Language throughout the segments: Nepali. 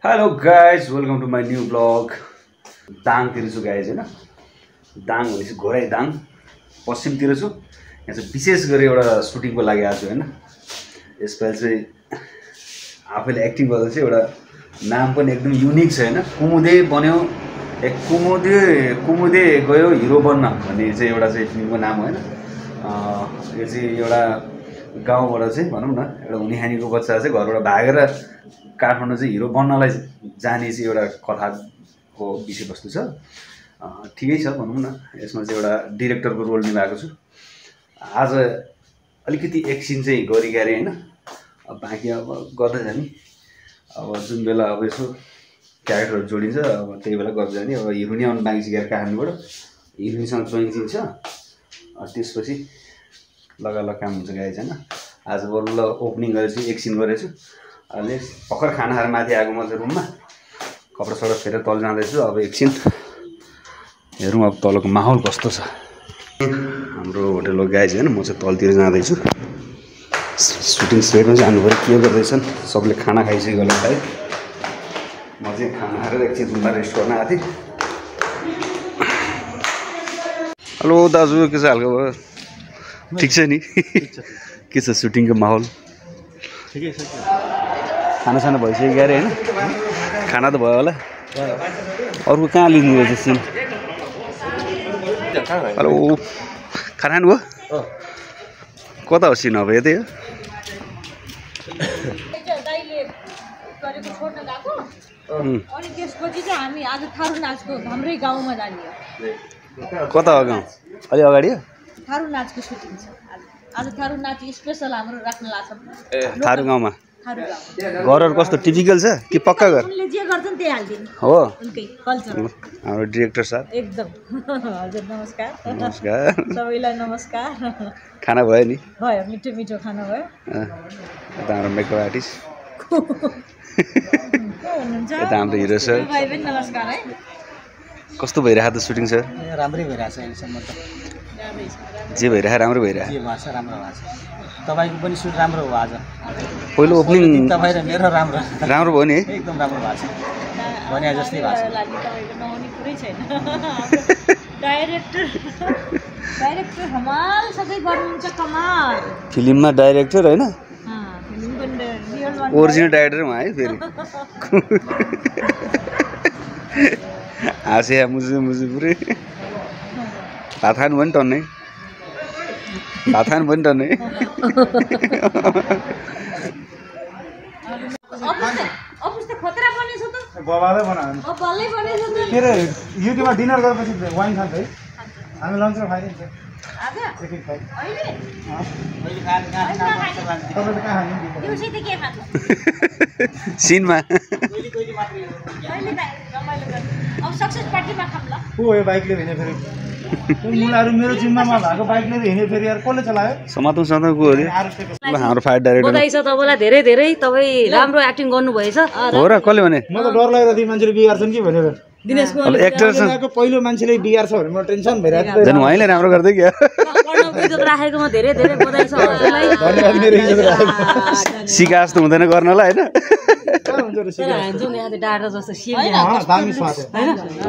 Hello guys welcome to my new blog. दाङतिर छु गाइज होइन, दाङ भनेपछि घोराई दाङ पश्चिमतिर छु। यहाँ चाहिँ विशेष गरी एउटा सुटिङको लागि आएको छु होइन। यसपालि चाहिँ आफैले एक्टिङ गर्दा चाहिँ एउटा नाम पनि एकदम युनिक छ होइन। कुमुदे बन्यो कुमुदे गयो हिरो बन्न भन्ने चाहिँ एउटा चाहिँ फिल्मको नाम होइन। यो चाहिँ एउटा गाउँबाट चाहिँ भनौँ न एउटा हुनेखानीको बच्चा चाहिँ घरबाट भागेर काठमाडौँ चाहिँ हिरो बन्नलाई जाने चाहिँ एउटा कथाको विषयवस्तु छ। ठिकै छ भनौँ न। यसमा चाहिँ एउटा डिरेक्टरको रोल निभाएको छु। आज अलिकति एकछिन चाहिँ गरिगारे होइन, अब बाँकी अब गर्दै जाने। अब जुन बेला अब यसो क्यारेक्टरहरू जोडिन्छ अब त्यही बेला गर्दै जाने। अब हिरोनी आउनु बाँकी छ काठमाडौँबाट, हिरोनीसँग जोइन चिन्छ, त्यसपछि लगालग काम हुन्छ गाइज होइन। आज बल्ल ओपनिङ गरेछु, एकछिन गरेछु। अहिले भर्खर खाना खाएर माथि आएको म चाहिँ रुममा, कपडा सडा फेरेर तल जाँदैछु। अब एकछिन हेरौँ अब तलको माहौल कस्तो छ। हाम्रो होटल हो गाइज होइन, म चाहिँ तलतिर जाँदैछु। सुटिङ सेटमा चाहिँ जानु पऱ्यो, के गर्दैछन् सबले खाना खाइसक्यो होला सायद। म चाहिँ खाना खाएर एकछिन रुममा रेस्ट गर्न आएको थिएँ। हेलो दाजु, के छ हालको भयो? ठिक छ नि? के छ सुटिङको माहौल? ठिकै छ। खानासाना भइसक्यो क्यारे होइन? खाना त भयो होला। अर्को कहाँ लिनु रहेछ सिन? हेलो, खाना खानुभयो? कता हो सिन? अब यतै हो? अनि त्यसपछि चाहिँ हामी आज थारू नाचको हाम्रै गाउँमा जाने हो। कता हो गाउँ? अलि अगाडि हो? थारू नाचको सुटिङ छ आज। थारू नाच स्पेसल हाम्रो राख्न लाग्छ। थारू गाउँमा? थारू गाउँ। घरहरू कस्तो टिपिकल छ कि पक्का घर? उनले जे गर्छन् त्यही हाल्दिनु हो उनकै कल्चर। हाम्रो डिरेक्टर साहब एकदम। हजुर नमस्कार। नमस्कार। सबैलाई नमस्कार। खाना भयो नि? भयो, मिठो मिठो खाना भयो। यता हाम्रो मेकअप आर्टिस्ट, को हुनुहुन्छ? यता हाम्रो हिरो सर। भाइ पनि नमस्कार है। कस्तो भइरहेको त सुटिङ सर? राम्रै भइरहेछ अहिलेसम्म त। जे भइरहेको राम्रो भइरहेको? के भएको छ? राम्रो भएको छ। तपाईँको पनि सुट राम्रो हो आज। पहिलो ओपनिङ तपाईँ र मेरो राम्रो राम्रो भयो नि है? एकदम राम्रो भएको छ, भने जस्तै भएको छ। तपाईँको नहुने कुरै छैन। डाइरेक्टर हमाल सधैँ गर्नुहुन्छ, कमाल। फिल्ममा डाइरेक्टर होइन, फिल्म पनि रियल ओरिजिनल डाइरेक्टर उहाँ है फेरि। हाँसे मुजु मुजु पुरै। भात खानु पनि टन्नै, भात खानु पनि टन्नै। खतरा बनेछ त बबाले बनायो अब बल्लै बनेछ त। के अरे युकेमा डिनर गरेपछि वाइन खान्छ है, हामी लन्चमा खाइदिन्छ आज एक एक खाइ। अहिले मैले खाने तपाईँले कहाँ खानु? दिउँसै त के खानु? सिनमा कहिले मात्रै हो। अहिले त रमाइलो गर्नु। अब सक्सेस पार्टीमा खाऊँ ल। को हो यो बाइक लिएर हिँड्यो फेरि? मुलाहरू मेरो जिम्मामा भएको बाइक लिएर हिँड्यो फेरि यार, कसले चलायो? समातौँ को हो अरे? हाम्रो फायर डाइरेक्टर बधाई छ तपाईँलाई धेरै धेरै। तपाईँ राम्रो एक्टिङ गर्नुभएछ। हो र? कसले भने? म त डर लागेर ती मान्छेले बिगार्छन् कि भनेर। दिनेशको अब एक्टरसँग पहिलो मान्छेले बिगार्छ भने म टेन्सन भइरहेको झन् उहाँले राम्रो गर्दै क्या। कर्णको इज्जत राखेकोमा धेरै धेरै बधाई छ हजुरलाई। धन्यवाद। मेरो इज्जत राखेको सिका जस्तो हुँदैन गर्नलाई होइन? कहाँ हुन्छ र सिका? हान्छौँ नि यहाँ डाँडा जस्तो सिम दामी स्वाद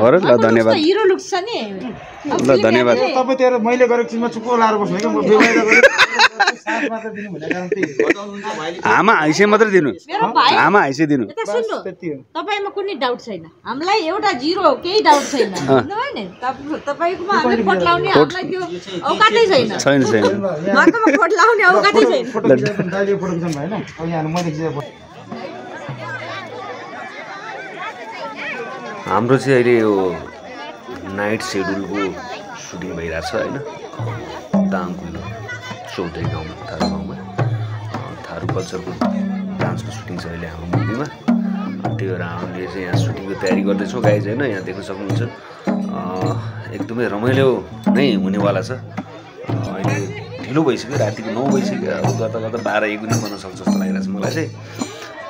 हो र? ल धन्यवाद। हिरो लुक छ नि। ल धन्यवाद। तपाईँ तेरो मैले गरेको चिजमा चुप्पो लाएर बस्नु क्या। म बेबाहिर गरेँ साथ मात्र दिनु भनेको कारण त्यही हो। आमा हैसे मात्रै दिनु, मेरो भाइ आमा हैसे दिनु। यता सुन्नु, त्यति हो। तपाईँमा कुनै डाउट छैन, हामीलाई एउटा जिरो, केही डाउट छैन। बुझ्नुभयो नि? तपाईँकोमा हामीले फोट लाउने हामीलाई त्यो औकातै छैन। छैन छैन। उहाँकोमा फोट लाउने औकातै छैन। फोटो खिच्दा दाइले फोटो खिच्नु भएन? अब यहाँ मैले खिचेको फोटो। हाम्रो चाहिँ अहिले यो नाइट सेड्युलको सुटिङ भइरहेछ होइन। दाङको चौधरी गाउँमा, थारू गाउँमा थारू कल्चरको डान्सको सुटिङ छ अहिले हाम्रो मुभीमा। त्यही भएर हामीले चाहिँ यहाँ सुटिङको तयारी गर्दैछौँ गाइज होइन। यहाँ देख्न सक्नुहुन्छ एकदमै रमाइलो नै हुनेवाला छ। अहिले ढिलो भइसक्यो, रातिको 9 भइसक्यो। अब गर्दा गर्दा 12-1 पनि बन्न सक्छ जस्तो लागिरहेको छ मलाई चाहिँ।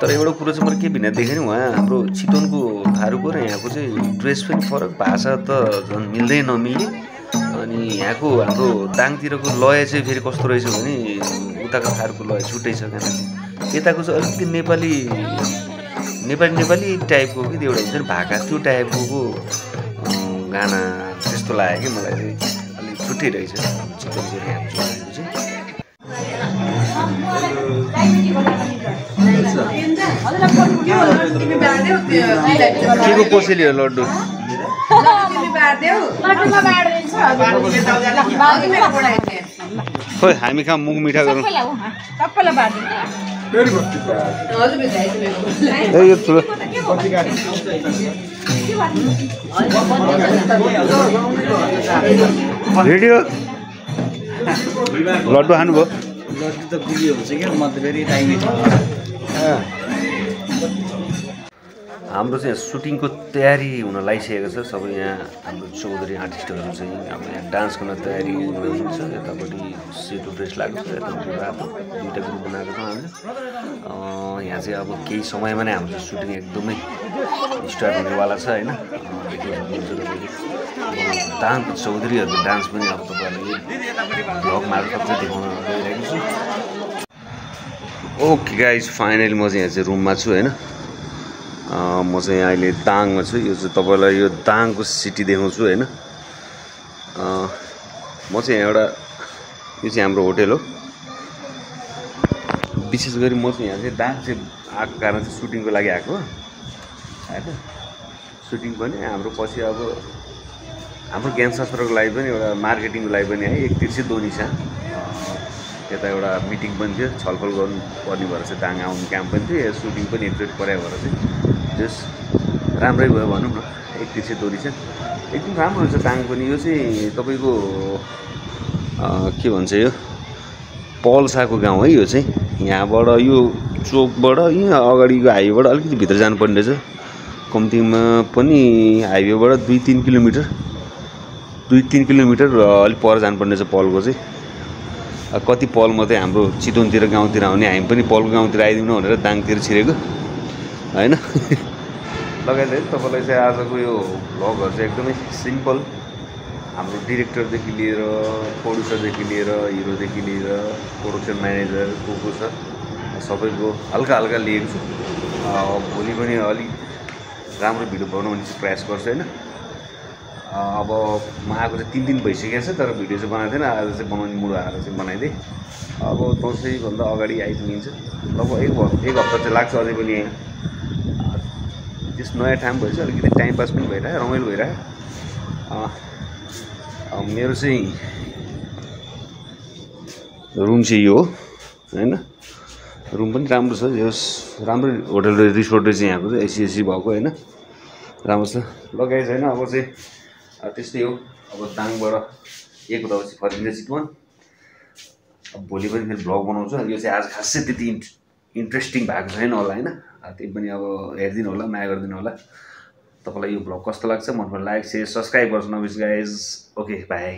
तर एउटा कुरो चाहिँ मैले के भिन्न देखेँ नि, उहाँ हाम्रो चितवनको थारूको र यहाँको चाहिँ ड्रेस पनि फरक, भाषा त झन् मिल्दै नमिल्ने। अनि यहाँको हाम्रो दाङतिरको लय चाहिँ फेरि कस्तो रहेछ भने उताको थारूको लय छुट्टै छ। किनभने यताको चाहिँ अलिकति नेपाली नेपाली टाइपको कि त्यो एउटा हुन्छ नि भाका त्यो टाइपको गाना त्यस्तो लाग्यो कि मलाई चाहिँ अलिक छुट्टै रहेछ चिकन बिरयानी चलाएको चाहिँ के को कोसेली हो लड्डु खोइ हामी कहाँ मुख मिठा गरौँ यो ठुलो रेडियो लड्डु खानुभयो लड्डु त गुलियो हुन्छ क्या म त फेरि टाइम हाम्रो चाहिँ सुटिङको तयारी हुन लागिसकेको छ सबै यहाँ हाम्रो चौधरी आर्टिस्टहरू चाहिँ अब यहाँ डान्स गर्न तयारी हुनुहुन्छ यतापट्टि सेतो ड्रेस लागेको छ यतापट्टि रातो दुईवटा ग्रुप बनाएको छ हामीले यहाँ चाहिँ अब केही समयमा नै हाम्रो सुटिङ एकदमै स्टार्ट हुनेवाला छ होइन दाङको चौधरीहरूको डान्स पनि अब तपाईँहरूले भ्लग मार्फत चाहिँ देखाउन गइरहेको छु ओके गाइज फाइनली म चाहिँ यहाँ चाहिँ रुममा छु होइन म चाहिँ अहिले दाङमा छु यो चाहिँ तपाईँलाई यो दाङको सिटी देखाउँछु होइन म चाहिँ एउटा यो चाहिँ हाम्रो होटेल हो विशेष गरी म चाहिँ यहाँ चाहिँ दाङ चाहिँ आएको कारण चाहिँ सुटिङको लागि आएको हो होइन सुटिङ पनि हाम्रो पछि अब हाम्रो ज्ञानशास्त्रको लागि पनि एउटा मार्केटिङको लागि पनि है एक तिर्सी दोनी छ यता एउटा मिटिङ पनि थियो छलफल गर्नु पर्ने भएर चाहिँ दाङ आउने काम पनि थियो सुटिङ पनि एकचोटि पऱ्यो भएर चाहिँ जस राम्रै भयो भनौँ न एक तिर्से दोरी छ एकदम राम्रो हुन्छ दाङ पनि यो चाहिँ तपाईँको के भन्छ यो पल्साको गाउँ है यो चाहिँ यहाँबाट यो चोकबाट यहाँ अगाडिको हाइवेबाट अलिकति भित्र जानुपर्ने रहेछ कम्तीमा पनि हाइवेबाट 2-3 किलोमिटर 2-3 किलोमिटर अलिक पर जानुपर्ने रहेछ पलको चाहिँ कति पल मात्रै हाम्रो चितवनतिर गाउँतिर आउने हामी पनि पलको गाउँतिर आइदिउँ भनेर दाङतिर छिरेको होइन लगायत तपाईँलाई चाहिँ आजको यो भ्लगहरू चाहिँ एकदमै सिम्पल हाम्रो डिरेक्टरदेखि लिएर प्रड्युसरदेखि लिएर हिरोदेखि लिएर प्रोडक्सन म्यानेजर को छ सबैको हल्का हल्का लिएको छु भोलि पनि अलिक राम्रो भिडियो बनाउने चाहिँ प्रयास गर्छु होइन अब म आएको चाहिँ 3 दिन भइसकेको छ तर भिडियो चाहिँ बनाएको थिएन आज चाहिँ बनाउने मुड आएर चाहिँ बनाइदिएँ अब दसैँभन्दा अगाडि आइपुगिन्छ लगभग एक हप्ता चाहिँ लाग्छ अझै पनि यहाँ त्यस नयाँ ठाउँ भएछ अलिकति टाइम पास पनि भइरहेको रमाइलो भइरहेको मेरो चाहिँ रुम चाहिँ यो हो होइन रुम पनि राम्रो छ यो राम्रो होटल रिसोर्ट चाहिँ यहाँको चाहिँ एसी भएको होइन राम्रो छ लगाइ छैन अब चाहिँ त्यस्तै हो अब दाङबाट एक हप्तापछि फर्किन्छ चितवन अब भोलि पनि फेरि भ्लग बनाउँछु यो चाहिँ आज खासै त्यति इन्ट्रेस्टिङ भएको छैन होला होइन त्यही पनि अब हेरिदिनु होला माया गरिदिनु होला तपाईँलाई यो भ्लग कस्तो लाग्छ मन पर्ने लाइक शेयर सब्सक्राइब गर्छु नबिर्स गाइज ओके बाई